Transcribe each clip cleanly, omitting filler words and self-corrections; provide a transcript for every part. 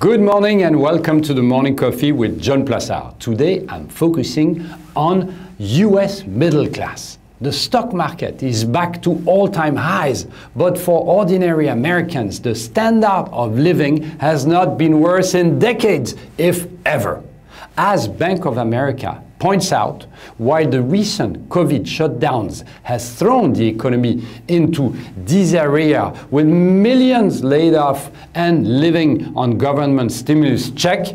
Good morning and welcome to the Morning Coffee with John Plassard. Today I'm focusing on US middle class. The stock market is back to all-time highs, but for ordinary Americans, the standard of living has not been worse in decades, if ever. As Bank of America points out, while the recent COVID shutdowns has thrown the economy into disarray with millions laid off and living on government stimulus check,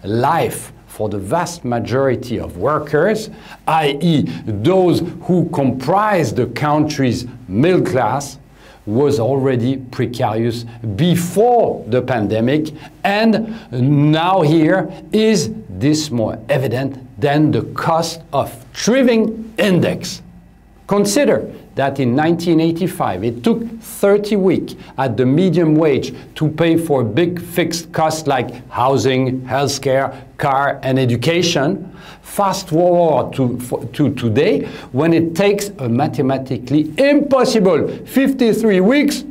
life for the vast majority of workers, i.e. those who comprise the country's middle class, was already precarious before the pandemic, and now here is this more evident than the cost of living index. Consider that in 1985 it took 30 weeks at the medium wage to pay for big fixed costs like housing, healthcare, car, and education. Fast forward to today, when it takes a mathematically impossible 53 weeks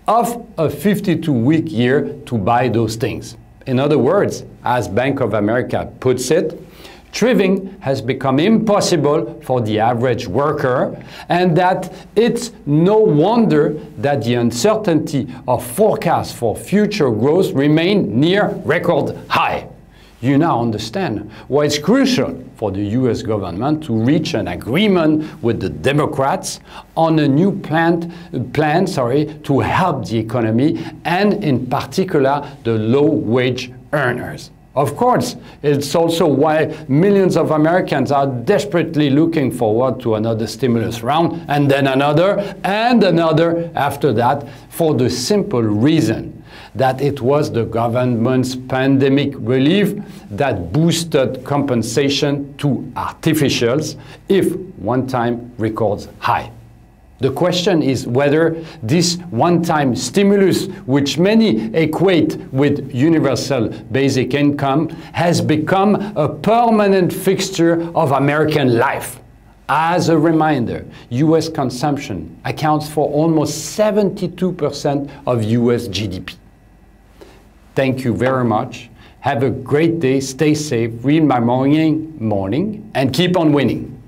of a 52-week year to buy those things. In other words, as Bank of America puts it, living has become impossible for the average worker, and that it's no wonder that the uncertainty of forecasts for future growth remain near record high. You now understand why it's crucial for the US government to reach an agreement with the Democrats on a new plan to help the economy and in particular the low-wage earners. Of course, it's also why millions of Americans are desperately looking forward to another stimulus round and then another and another after that, for the simple reason that it was the government's pandemic relief that boosted compensation to artificials if one-time records high. The question is whether this one-time stimulus, which many equate with universal basic income, has become a permanent fixture of American life. As a reminder, US consumption accounts for almost 72% of US GDP. Thank you very much. Have a great day, stay safe, read my morning, and keep on winning.